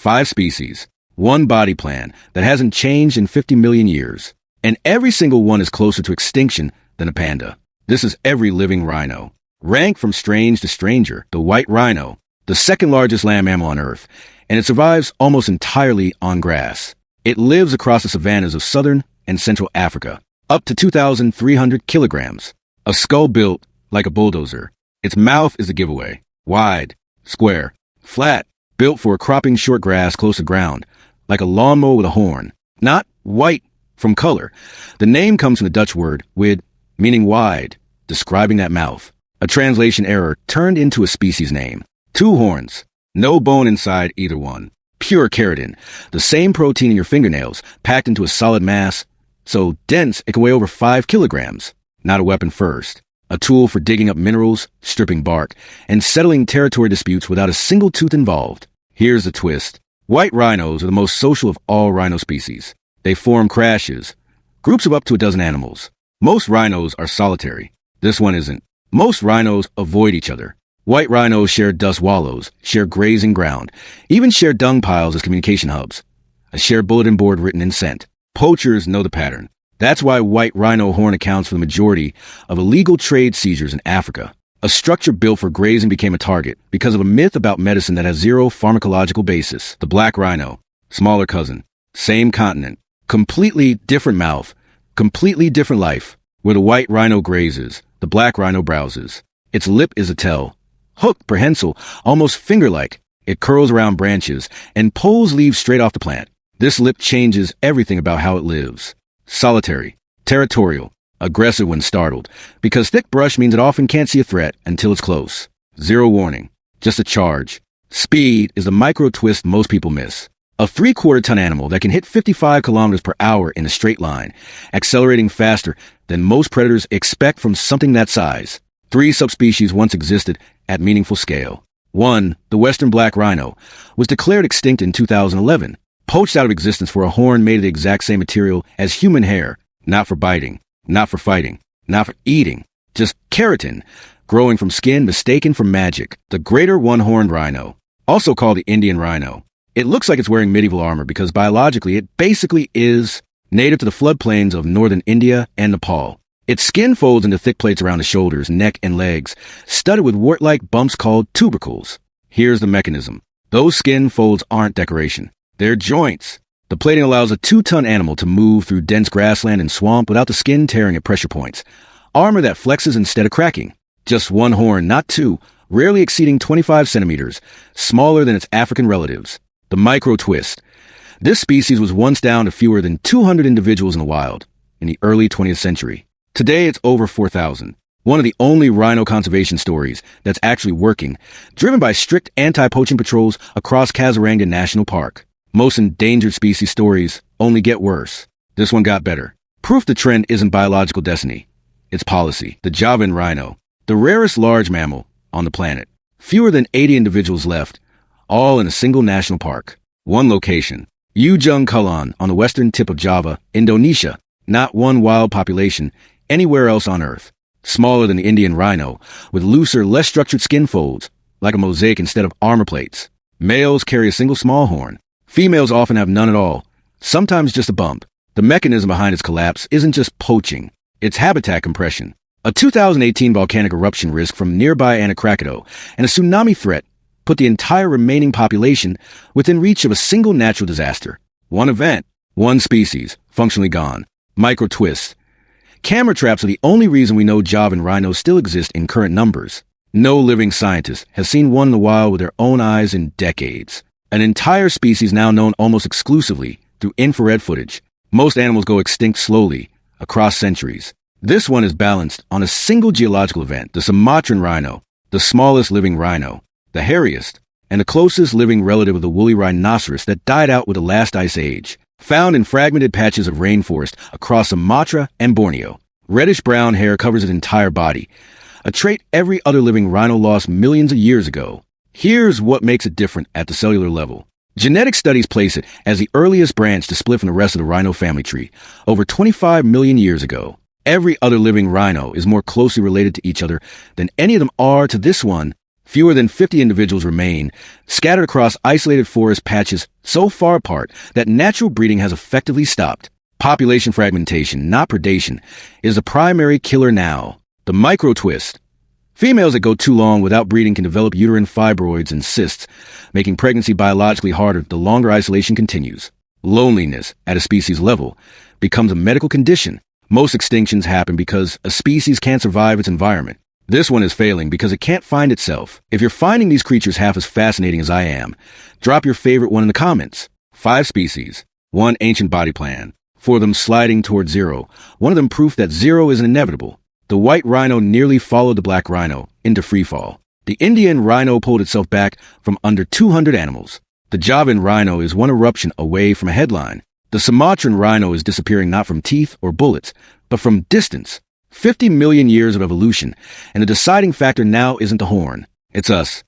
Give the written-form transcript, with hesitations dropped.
5 species, 1 body plan that hasn't changed in 50 million years. And every single one is closer to extinction than a panda. This is every living rhino. Ranked from strange to stranger, the white rhino, the second largest land mammal on Earth, and it survives almost entirely on grass. It lives across the savannas of southern and central Africa, up to 2,300 kilograms. A skull built like a bulldozer. Its mouth is a giveaway. Wide, square, flat, built for cropping short grass close to ground, like a lawnmower with a horn. Not white from color. The name comes from the Dutch word wid, meaning wide, describing that mouth. A translation error turned into a species name. 2 horns. No bone inside either one. Pure keratin, the same protein in your fingernails, packed into a solid mass, so dense it can weigh over 5 kilograms. Not a weapon first. A tool for digging up minerals, stripping bark, and settling territory disputes without a single tooth involved. Here's the twist. White rhinos are the most social of all rhino species. They form crashes, groups of up to a dozen animals. Most rhinos are solitary. This one isn't. Most rhinos avoid each other. White rhinos share dust wallows, share grazing ground, even share dung piles as communication hubs. A shared bulletin board written in scent. Poachers know the pattern. That's why white rhino horn accounts for the majority of illegal trade seizures in Africa. A structure built for grazing became a target because of a myth about medicine that has zero pharmacological basis. The Black Rhino, smaller cousin, same continent, completely different mouth, completely different life. Where the white rhino grazes, the black rhino browses. Its lip is a tail, hooked, prehensile, almost finger-like. It curls around branches and pulls leaves straight off the plant. This lip changes everything about how it lives. Solitary, territorial, aggressive when startled, because thick brush means it often can't see a threat until it's close. Zero warning, just a charge. Speed is the micro-twist most people miss. A 3/4-ton animal that can hit 55 kilometers per hour in a straight line, accelerating faster than most predators expect from something that size. 3 subspecies once existed at meaningful scale. 1, the western black rhino, was declared extinct in 2011, poached out of existence for a horn made of the exact same material as human hair, not for biting, not for fighting, not for eating, just keratin, growing from skin mistaken for magic. The Greater One-Horned Rhino, also called the Indian rhino. It looks like it's wearing medieval armor because biologically it basically is native to the floodplains of northern India and Nepal. Its skin folds into thick plates around the shoulders, neck, and legs, studded with wart-like bumps called tubercles. Here's the mechanism. Those skin folds aren't decoration. They're joints. The plating allows a 2-ton animal to move through dense grassland and swamp without the skin tearing at pressure points. Armor that flexes instead of cracking. Just 1 horn, not 2, rarely exceeding 25 centimeters, smaller than its African relatives. The micro-twist. This species was once down to fewer than 200 individuals in the wild in the early 20th century. Today, it's over 4,000. One of the only rhino conservation stories that's actually working, driven by strict anti-poaching patrols across Kazaranga National Park. Most endangered species stories only get worse. This one got better. Proof the trend isn't biological destiny. It's policy. The Javan Rhino, the rarest large mammal on the planet. Fewer than 80 individuals left, all in a single national park. 1 location, Ujung Kulon on the western tip of Java, Indonesia. Not 1 wild population anywhere else on Earth. Smaller than the Indian rhino, with looser, less structured skin folds, like a mosaic instead of armor plates. Males carry a single small horn. Females often have none at all, sometimes just a bump. The mechanism behind its collapse isn't just poaching, it's habitat compression. A 2018 volcanic eruption risk from nearby Anacracodo and a tsunami threat put the entire remaining population within reach of a single natural disaster. 1 event, 1 species, functionally gone. Micro-twist. Camera traps are the only reason we know Javan rhinos still exist in current numbers. No living scientist has seen one in the wild with their own eyes in decades. An entire species now known almost exclusively through infrared footage. Most animals go extinct slowly, across centuries. This one is balanced on a single geological event, the Sumatran Rhino, the smallest living rhino, the hairiest, and the closest living relative of the woolly rhinoceros that died out with the last ice age. Found in fragmented patches of rainforest across Sumatra and Borneo. Reddish-brown hair covers its entire body, a trait every other living rhino lost millions of years ago. Here's what makes it different at the cellular level. Genetic studies place it as the earliest branch to split from the rest of the rhino family tree, over 25 million years ago. Every other living rhino is more closely related to each other than any of them are to this one Fewer than 50 individuals remain, scattered across isolated forest patches so far apart that natural breeding has effectively stopped. Population fragmentation, not predation, is the primary killer now. The micro twist. Females that go too long without breeding can develop uterine fibroids and cysts, making pregnancy biologically harder the longer isolation continues. Loneliness, at a species level, becomes a medical condition. Most extinctions happen because a species can't survive its environment. This one is failing because it can't find itself. If you're finding these creatures half as fascinating as I am, drop your favorite one in the comments. 5 species, 1 ancient body plan, 4 of them sliding toward 0, 1 of them proof that 0 is inevitable. The White Rhino nearly followed the Black Rhino into freefall. The Indian Rhino pulled itself back from under 200 animals. The Javan Rhino is one eruption away from a headline. The Sumatran Rhino is disappearing not from teeth or bullets, but from distance. 50 million years of evolution, and the deciding factor now isn't the horn. It's us.